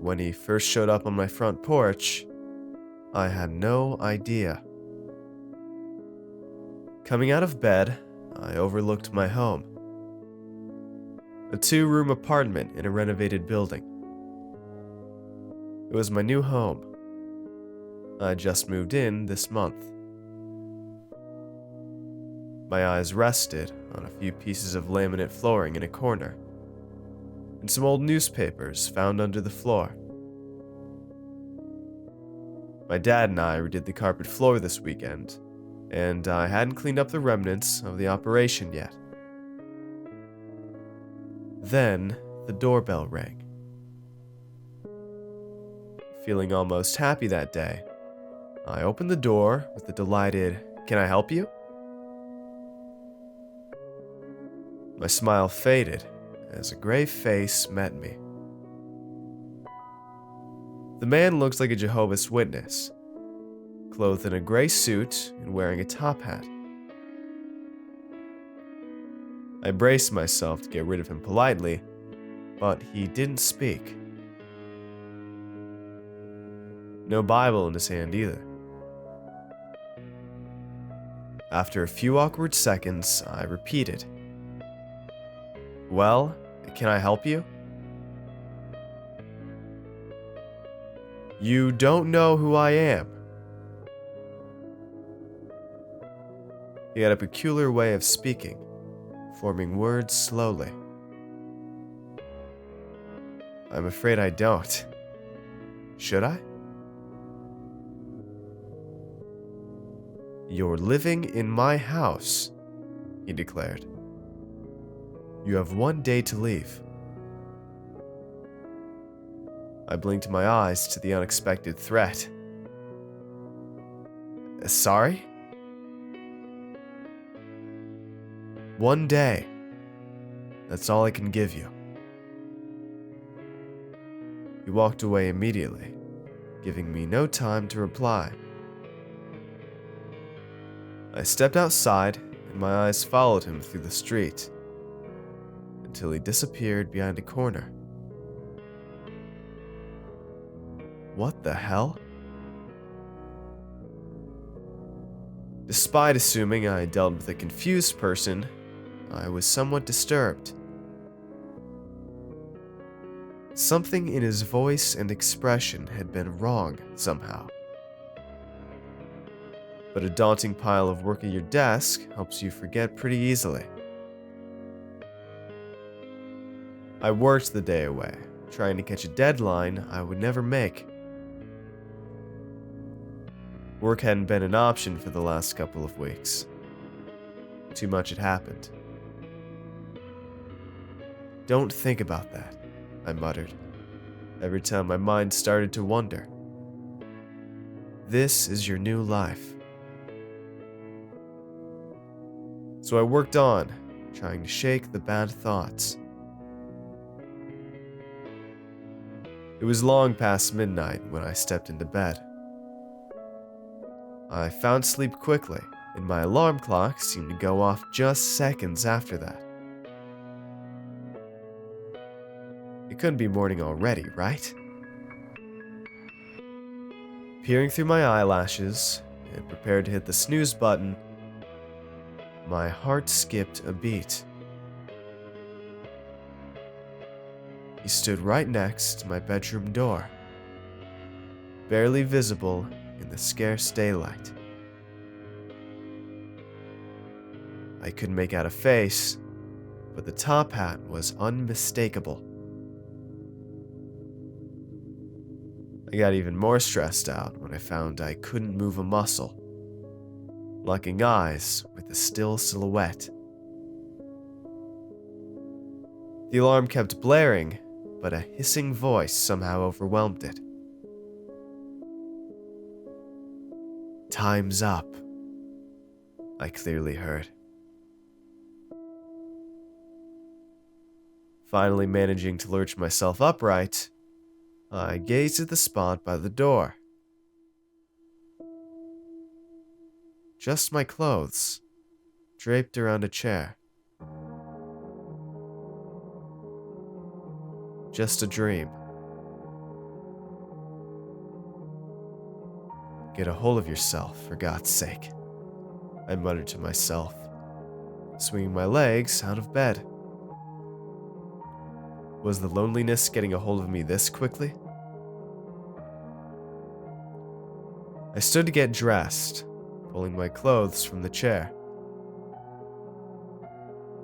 When he first showed up on my front porch, I had no idea. Coming out of bed, I overlooked my home. A 2-room apartment in a renovated building. It was my new home. I just moved in this month. My eyes rested on a few pieces of laminate flooring in a corner, and some old newspapers found under the floor. My dad and I redid the carpet floor this weekend, and I hadn't cleaned up the remnants of the operation yet. Then, the doorbell rang. Feeling almost happy that day, I opened the door with the delighted, "Can I help you?" My smile faded as a gray face met me. The man looks like a Jehovah's Witness, clothed in a gray suit and wearing a top hat. I braced myself to get rid of him politely, but he didn't speak. No Bible in his hand either. After a few awkward seconds, I repeated, "Well, can I help you?" "You don't know who I am." He had a peculiar way of speaking, forming words slowly. "I'm afraid I don't. Should I?" "You're living in my house," he declared. "You have 1 day to leave." I blinked my eyes to the unexpected threat. "Sorry?" "1 day. That's all I can give you." He walked away immediately, giving me no time to reply. I stepped outside, and my eyes followed him through the street until he disappeared behind a corner. What the hell? Despite assuming I dealt with a confused person, I was somewhat disturbed. Something in his voice and expression had been wrong somehow. But a daunting pile of work at your desk helps you forget pretty easily. I worked the day away, trying to catch a deadline I would never make. Work hadn't been an option for the last couple of weeks. Too much had happened. "Don't think about that," I muttered, every time my mind started to wander. "This is your new life." So I worked on, trying to shake the bad thoughts. It was long past midnight when I stepped into bed. I found sleep quickly, and my alarm clock seemed to go off just seconds after that. It couldn't be morning already, right? Peering through my eyelashes and prepared to hit the snooze button, my heart skipped a beat. He stood right next to my bedroom door, barely visible in the scarce daylight. I couldn't make out a face, but the top hat was unmistakable. I got even more stressed out when I found I couldn't move a muscle, locking eyes with the still silhouette. The alarm kept blaring, but a hissing voice somehow overwhelmed it. "Time's up," I clearly heard. Finally managing to lurch myself upright, I gazed at the spot by the door. Just my clothes, draped around a chair. Just a dream. Get a hold of yourself, for God's sake, I muttered to myself, swinging my legs out of bed. Was the loneliness getting a hold of me this quickly? I stood to get dressed, pulling my clothes from the chair.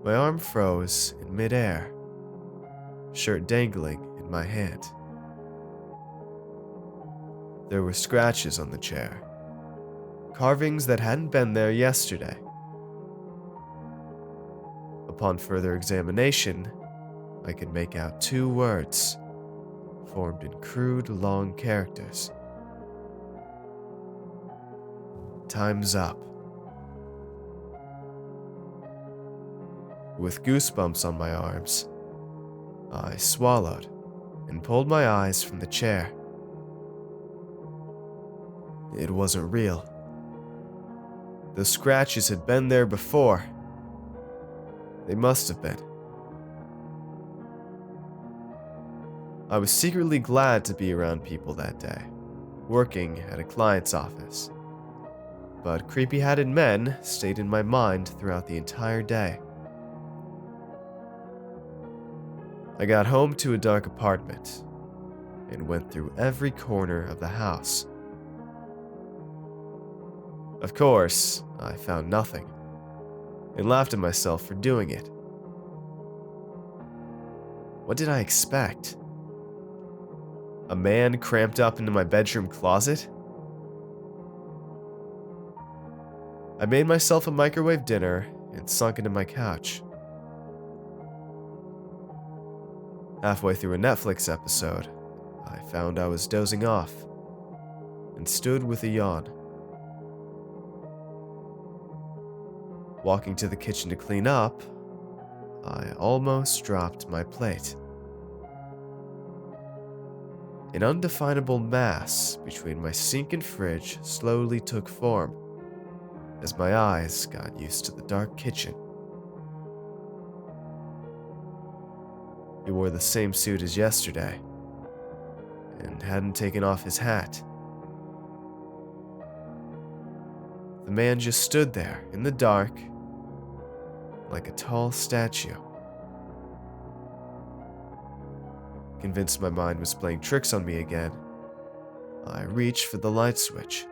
My arm froze in midair, shirt dangling in my hand. There were scratches on the chair, carvings that hadn't been there yesterday. Upon further examination, I could make out 2 words, formed in crude, long characters. Time's up. With goosebumps on my arms, I swallowed and pulled my eyes from the chair. It wasn't real. The scratches had been there before. They must have been. I was secretly glad to be around people that day, working at a client's office. But creepy-hatted men stayed in my mind throughout the entire day. I got home to a dark apartment and went through every corner of the house. Of course, I found nothing, and laughed at myself for doing it. What did I expect? A man cramped up into my bedroom closet? I made myself a microwave dinner and sunk into my couch. Halfway through a Netflix episode, I found I was dozing off and stood with a yawn. Walking to the kitchen to clean up, I almost dropped my plate. An undefinable mass between my sink and fridge slowly took form as my eyes got used to the dark kitchen. He wore the same suit as yesterday and hadn't taken off his hat. The man just stood there in the dark like a tall statue. Convinced my mind was playing tricks on me again, I reached for the light switch.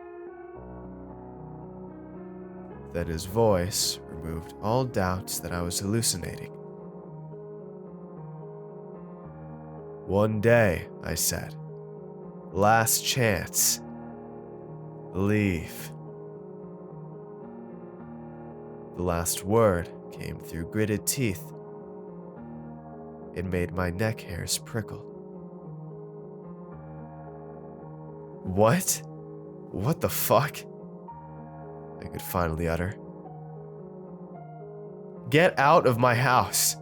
Then his voice removed all doubts that I was hallucinating. "One day," I said. "Last chance. Leave." The last word came through gritted teeth. It made my neck hairs prickle. What? What the fuck? I could finally utter. Get out of my house.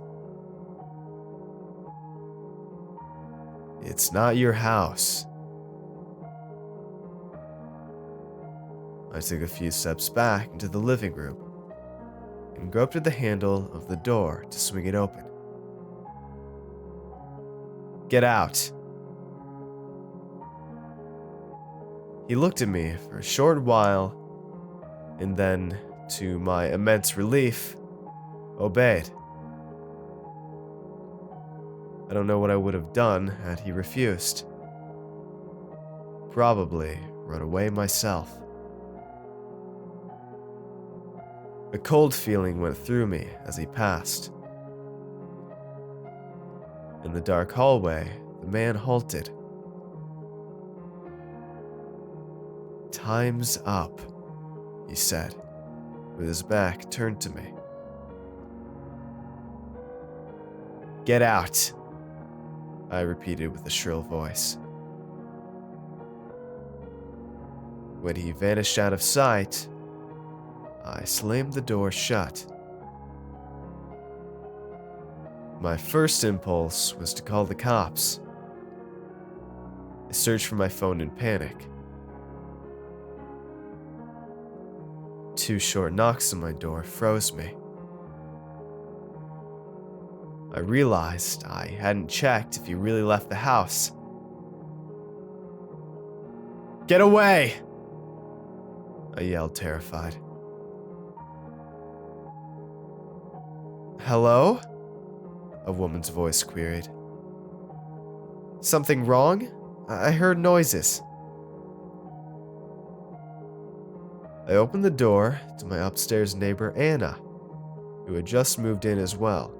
It's not your house. I took a few steps back into the living room and groped at the handle of the door to swing it open. Get out. He looked at me for a short while and then, to my immense relief, obeyed. I don't know what I would have done had he refused. Probably run away myself. A cold feeling went through me as he passed. In the dark hallway, the man halted. "Time's up," he said, with his back turned to me. "Get out," I repeated with a shrill voice. When he vanished out of sight, I slammed the door shut. My first impulse was to call the cops. I searched for my phone in panic. 2 short knocks on my door froze me. I realized I hadn't checked if he really left the house. "Get away!" I yelled, terrified. Hello? A woman's voice queried. Something wrong? I heard noises. I opened the door to my upstairs neighbor Anna, who had just moved in as well.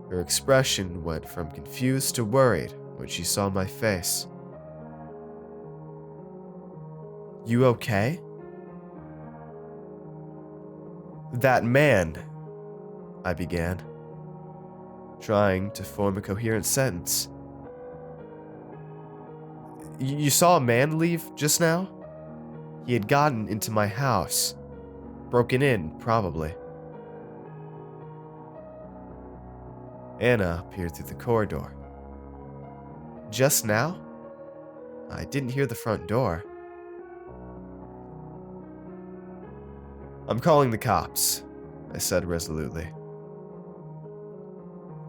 Her expression went from confused to worried when she saw my face. You okay? That man, I began, trying to form a coherent sentence. You saw a man leave just now? He had gotten into my house. Broken in, probably. Anna peered through the corridor. Just now? I didn't hear the front door. I'm calling the cops, I said resolutely.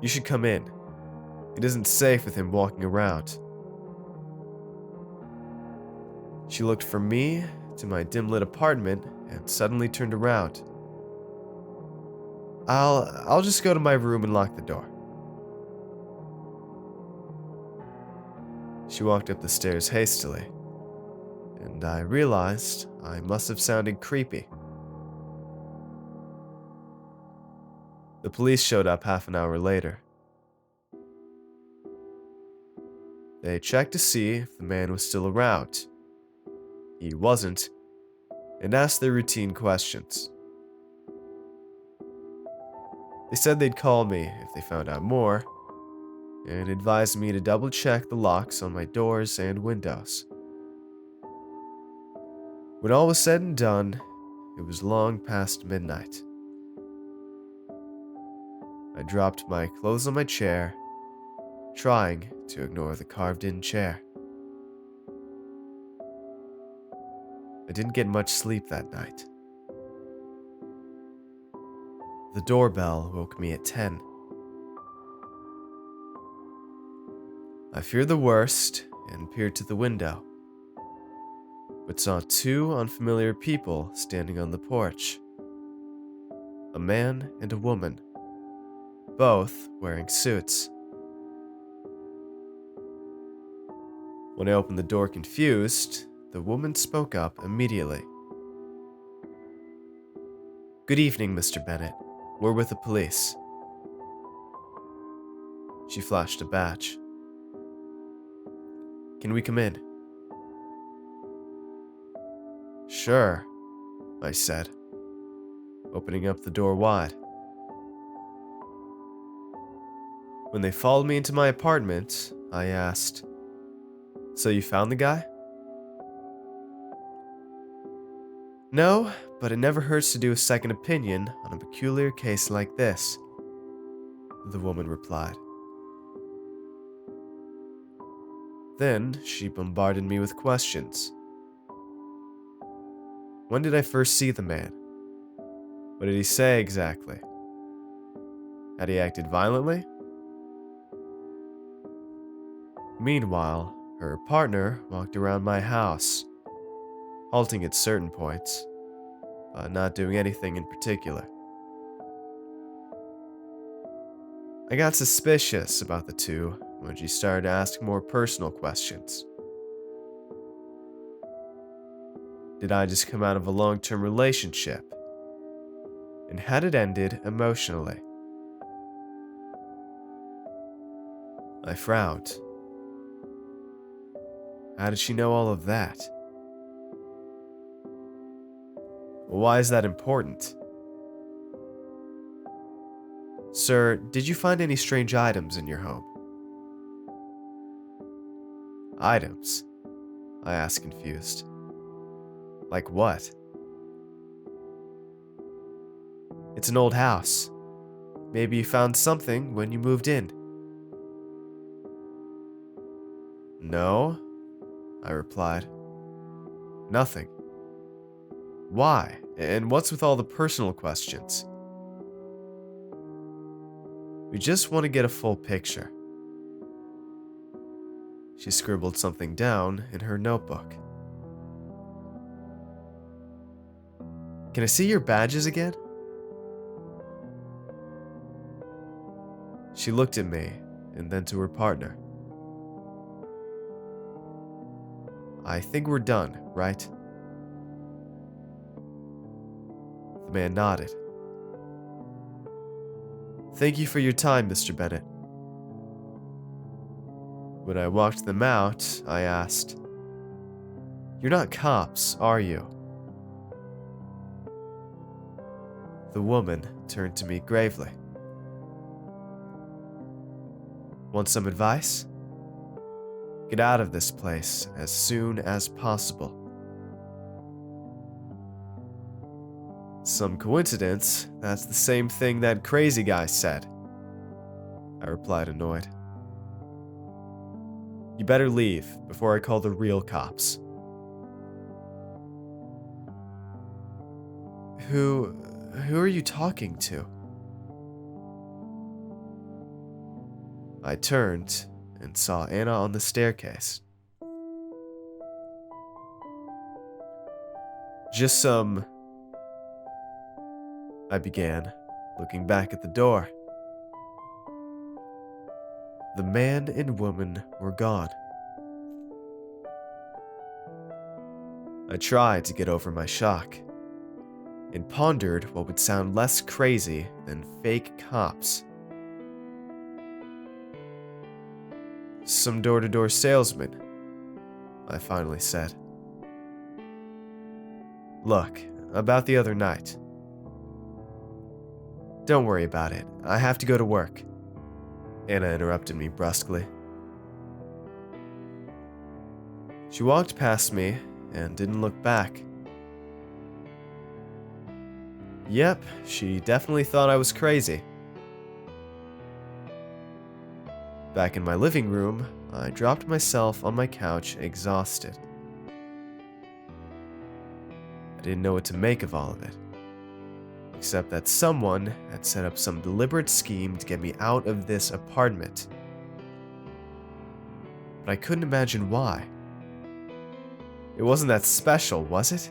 You should come in. It isn't safe with him walking around. She looked from me to my dim-lit apartment and suddenly turned around. I'll just go to my room and lock the door. She walked up the stairs hastily, and I realized I must have sounded creepy. The police showed up half an hour later. They checked to see if the man was still around. He wasn't, and asked their routine questions. They said they'd call me if they found out more, and advised me to double check the locks on my doors and windows. When all was said and done, it was long past midnight. I dropped my clothes on my chair, trying to ignore the carved-in chair. I didn't get much sleep that night. The doorbell woke me at 10. I feared the worst and peered to the window, but saw two unfamiliar people standing on the porch. A man and a woman, both wearing suits. When I opened the door confused, the woman spoke up immediately. Good evening, Mr. Bennett. We're with the police. She flashed a badge. Can we come in? Sure, I said, opening up the door wide. When they followed me into my apartment, I asked, So you found the guy? No, but it never hurts to do a second opinion on a peculiar case like this, the woman replied. Then she bombarded me with questions. When did I first see the man? What did he say exactly? Had he acted violently? Meanwhile, her partner walked around my house, halting at certain points, but not doing anything in particular. I got suspicious about the two when she started to ask more personal questions. Did I just come out of a long-term relationship? And had it ended emotionally? I frowned. How did she know all of that? Why is that important? Sir, did you find any strange items in your home? Items? I asked, confused. Like what? It's an old house. Maybe you found something when you moved in. No, I replied. Nothing. Why? And what's with all the personal questions? We just want to get a full picture. She scribbled something down in her notebook. Can I see your badges again? She looked at me and then to her partner. I think we're done, right? The man nodded. Thank you for your time, Mr. Bennett. When I walked them out, I asked, You're not cops, are you? The woman turned to me gravely. Want some advice? Get out of this place as soon as possible. Some coincidence, that's the same thing that crazy guy said. I replied, annoyed. You better leave before I call the real cops. Who are you talking to? I turned and saw Anna on the staircase. Just some... I began, looking back at the door. The man and woman were gone. I tried to get over my shock and pondered what would sound less crazy than fake cops. Some door-to-door salesmen, I finally said. Look, about the other night. Don't worry about it. I have to go to work. Anna interrupted me brusquely. She walked past me and didn't look back. Yep, she definitely thought I was crazy. Back in my living room, I dropped myself on my couch, exhausted. I didn't know what to make of all of it, except that someone had set up some deliberate scheme to get me out of this apartment. But I couldn't imagine why. It wasn't that special, was it?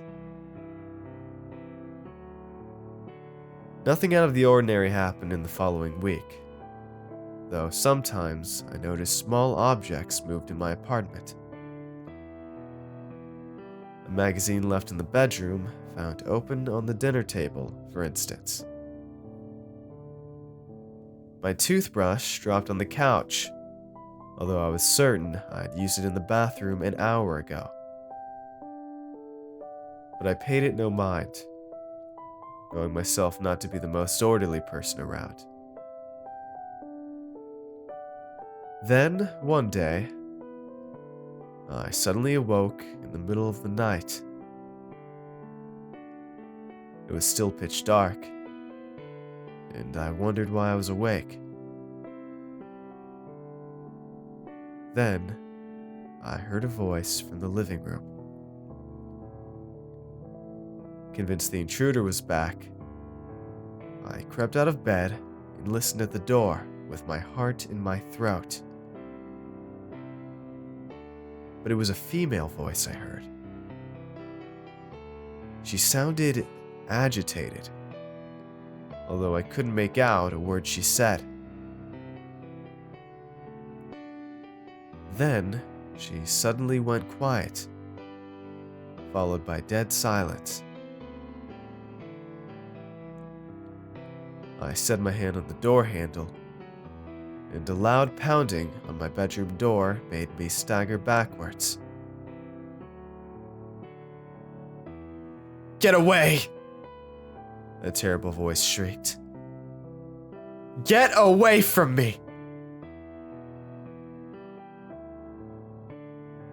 Nothing out of the ordinary happened in the following week, though sometimes I noticed small objects moved in my apartment. A magazine left in the bedroom, found open on the dinner table, for instance. My toothbrush dropped on the couch, although I was certain I'd used it in the bathroom an hour ago. But I paid it no mind, knowing myself not to be the most orderly person around. Then, one day, I suddenly awoke in the middle of the night. It was still pitch dark, and I wondered why I was awake. Then, I heard a voice from the living room. Convinced the intruder was back, I crept out of bed and listened at the door with my heart in my throat. But it was a female voice I heard. She sounded agitated, although I couldn't make out a word she said. Then, she suddenly went quiet, followed by dead silence. I set my hand on the door handle, and a loud pounding on my bedroom door made me stagger backwards. Get away! A terrible voice shrieked. Get away from me!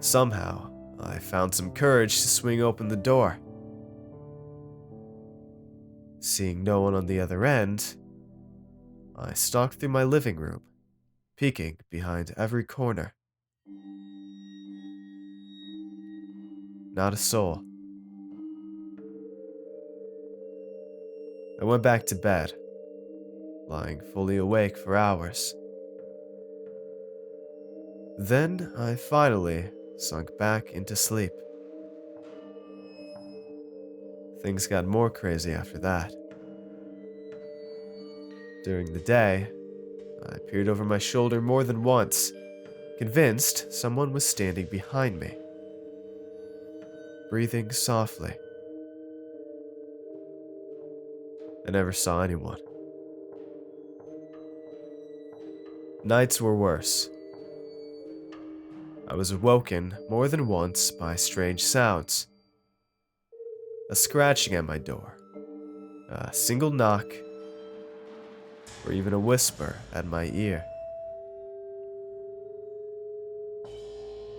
Somehow, I found some courage to swing open the door. Seeing no one on the other end, I stalked through my living room, peeking behind every corner. Not a soul. I went back to bed, lying fully awake for hours. Then I finally sunk back into sleep. Things got more crazy after that. During the day, I peered over my shoulder more than once, convinced someone was standing behind me, breathing softly. I never saw anyone. Nights were worse. I was awoken more than once by strange sounds. A scratching at my door, a single knock, or even a whisper at my ear.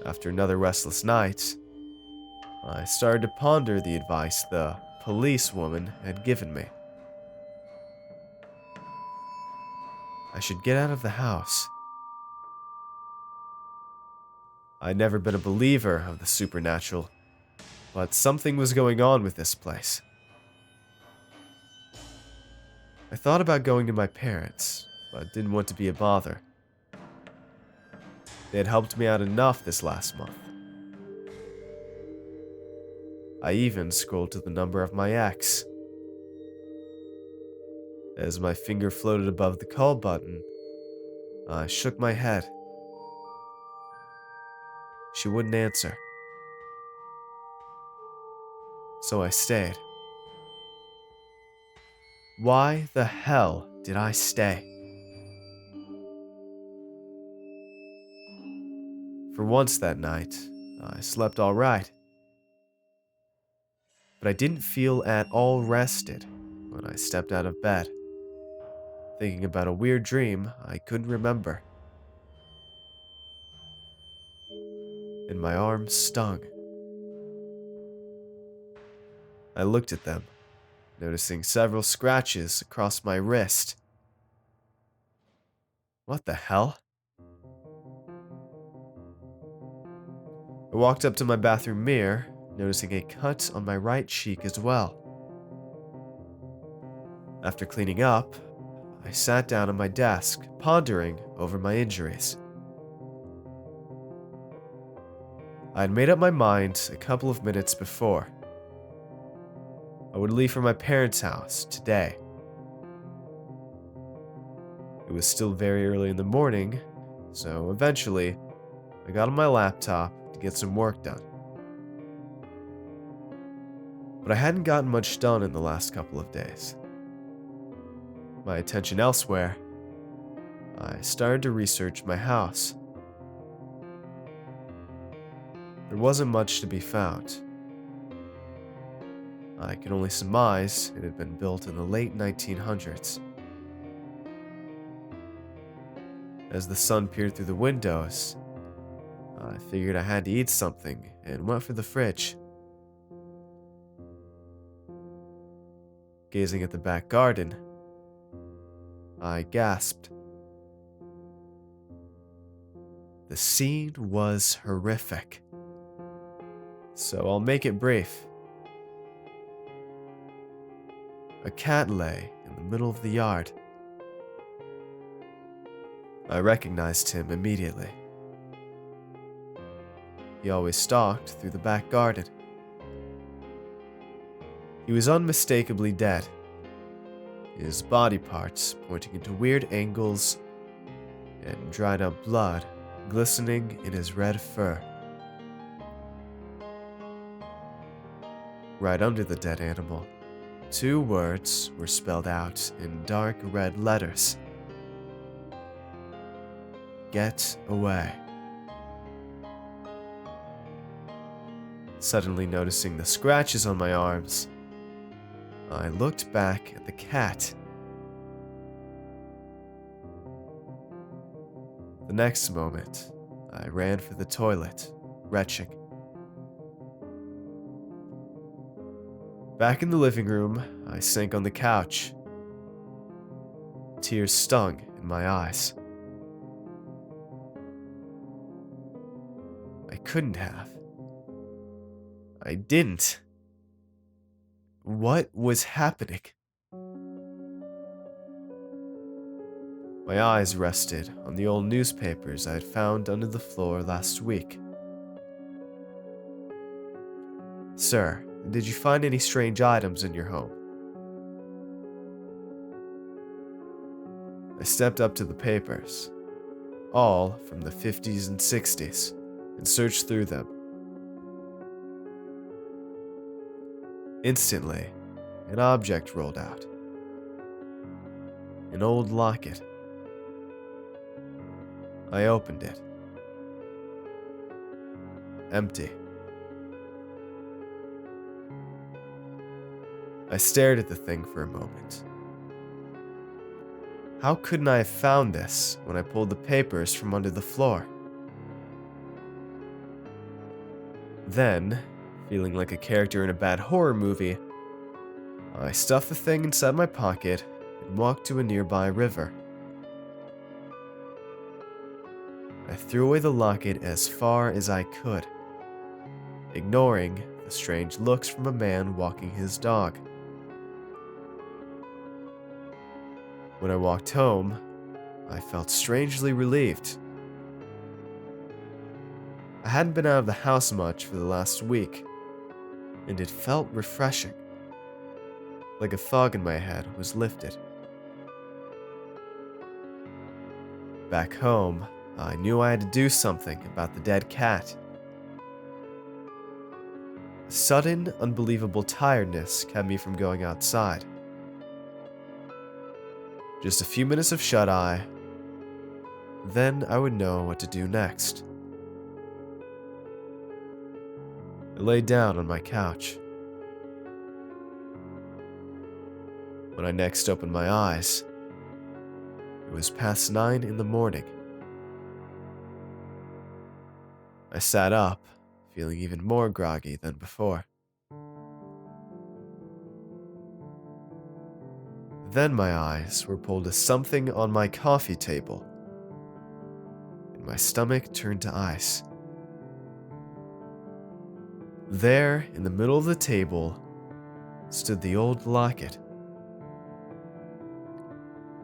After another restless night, I started to ponder the advice the policewoman had given me. I should get out of the house. I'd never been a believer of the supernatural, but something was going on with this place. I thought about going to my parents, but didn't want to be a bother. They had helped me out enough this last month. I even scrolled to the number of my ex. As my finger floated above the call button, I shook my head. She wouldn't answer. So I stayed. Why the hell did I stay? For once that night, I slept all right. But I didn't feel at all rested when I stepped out of bed, thinking about a weird dream I couldn't remember. And my arms stung. I looked at them, noticing several scratches across my wrist. What the hell? I walked up to my bathroom mirror, noticing a cut on my right cheek as well. After cleaning up, I sat down at my desk, pondering over my injuries. I had made up my mind a couple of minutes before. I would leave for my parents' house today. It was still very early in the morning, so eventually, I got on my laptop to get some work done. But I hadn't gotten much done in the last couple of days. My attention elsewhere, I started to research my house. There wasn't much to be found. I could only surmise it had been built in the late 1900s. As the sun peered through the windows, I figured I had to eat something and went for the fridge. Gazing at the back garden, I gasped. The scene was horrific, so I'll make it brief. A cat lay in the middle of the yard. I recognized him immediately. He always stalked through the back garden. He was unmistakably dead, his body parts pointing into weird angles and dried up blood glistening in his red fur. Right under the dead animal, 2 words were spelled out in dark red letters. Get away. Suddenly noticing the scratches on my arms, I looked back at the cat. The next moment, I ran for the toilet, retching. Back in the living room, I sank on the couch. Tears stung in my eyes. I couldn't have. I didn't. What was happening? My eyes rested on the old newspapers I had found under the floor last week. Sir, did you find any strange items in your home? I stepped up to the papers, all from the 50s and 60s, and searched through them. Instantly, an object rolled out. An old locket. I opened it. Empty. I stared at the thing for a moment. How couldn't I have found this when I pulled the papers from under the floor? Then, feeling like a character in a bad horror movie, I stuffed the thing inside my pocket and walked to a nearby river. I threw away the locket as far as I could, ignoring the strange looks from a man walking his dog. When I walked home, I felt strangely relieved. I hadn't been out of the house much for the last week, and it felt refreshing, like a fog in my head was lifted. Back home, I knew I had to do something about the dead cat. Sudden, unbelievable tiredness kept me from going outside. Just a few minutes of shut-eye, then I would know what to do next. I lay down on my couch. When I next opened my eyes, it was past 9 in the morning. I sat up, feeling even more groggy than before. Then my eyes were pulled to something on my coffee table, and my stomach turned to ice. There, in the middle of the table, stood the old locket.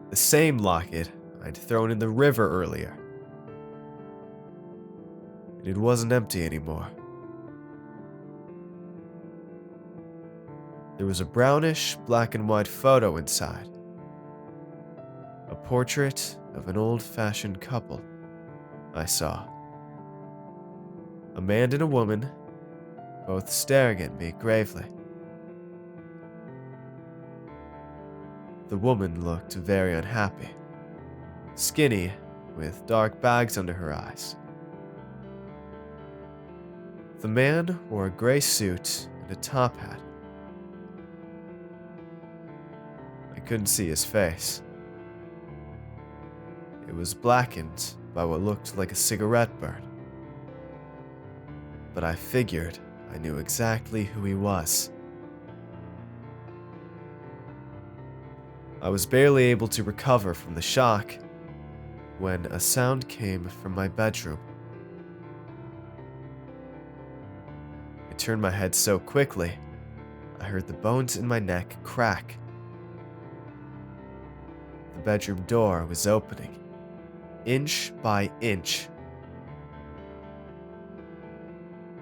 The same locket I'd thrown in the river earlier. And it wasn't empty anymore. There was a brownish black and white photo inside. A portrait of an old-fashioned couple, I saw. A man and a woman, both staring at me gravely. The woman looked very unhappy, skinny, with dark bags under her eyes. The man wore a gray suit and a top hat. I couldn't see his face. It was blackened by what looked like a cigarette burn. But I figured I knew exactly who he was. I was barely able to recover from the shock when a sound came from my bedroom. I turned my head so quickly, I heard the bones in my neck crack. The bedroom door was opening, inch by inch.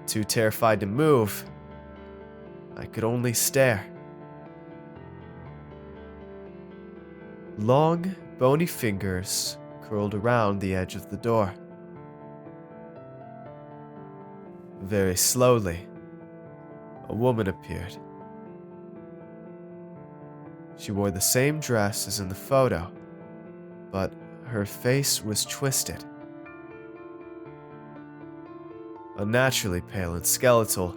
Too terrified to move, I could only stare. Long, bony fingers curled around the edge of the door. Very slowly, a woman appeared. She wore the same dress as in the photo, but her face was twisted. Unnaturally pale and skeletal,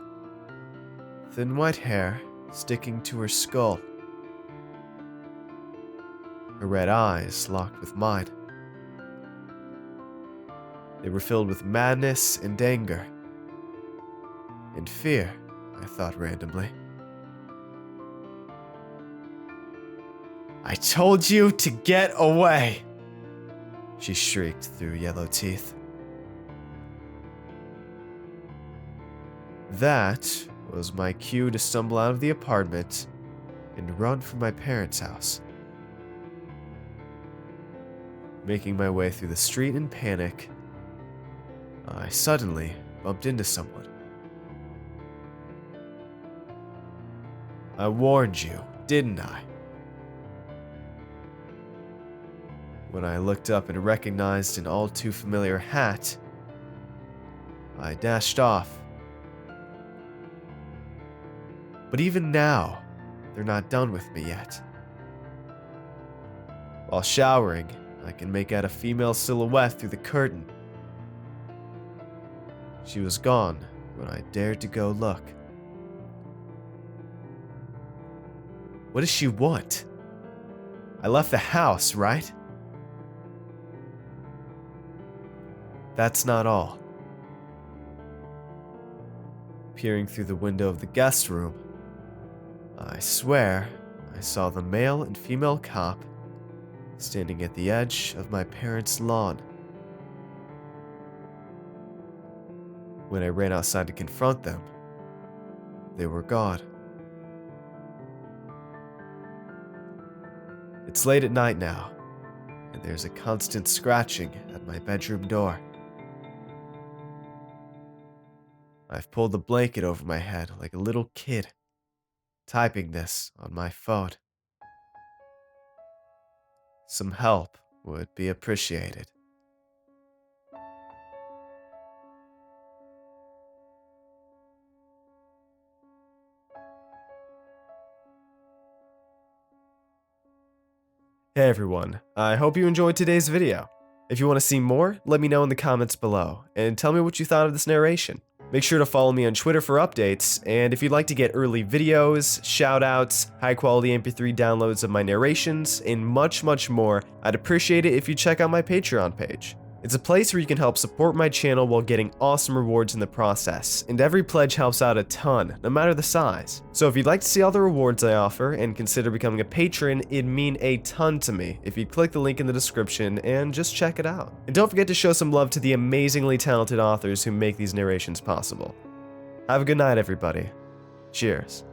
thin white hair sticking to her skull. Her red eyes locked with mine. They were filled with madness and anger. And fear, I thought randomly. "I told you to get away!" she shrieked through yellow teeth. That was my cue to stumble out of the apartment and run for my parents' house. Making my way through the street in panic, I suddenly bumped into someone. I warned you, didn't I? When I looked up and recognized an all too familiar hat, I dashed off. But even now, they're not done with me yet. While showering, I can make out a female silhouette through the curtain. She was gone when I dared to go look. What does she want? I left the house, right? That's not all. Peering through the window of the guest room, I swear I saw the male and female cop standing at the edge of my parents' lawn. When I ran outside to confront them, they were gone. It's late at night now, and there's a constant scratching at my bedroom door. I've pulled the blanket over my head like a little kid, typing this on my phone. Some help would be appreciated. Hey everyone, I hope you enjoyed today's video. If you want to see more, let me know in the comments below, and tell me what you thought of this narration. Make sure to follow me on Twitter for updates, and if you'd like to get early videos, shoutouts, high quality MP3 downloads of my narrations, and much more, I'd appreciate it if you check out my Patreon page. It's a place where you can help support my channel while getting awesome rewards in the process, and every pledge helps out a ton, no matter the size. So if you'd like to see all the rewards I offer and consider becoming a patron, it'd mean a ton to me if you'd click the link in the description and just check it out. And don't forget to show some love to the amazingly talented authors who make these narrations possible. Have a good night, everybody. Cheers.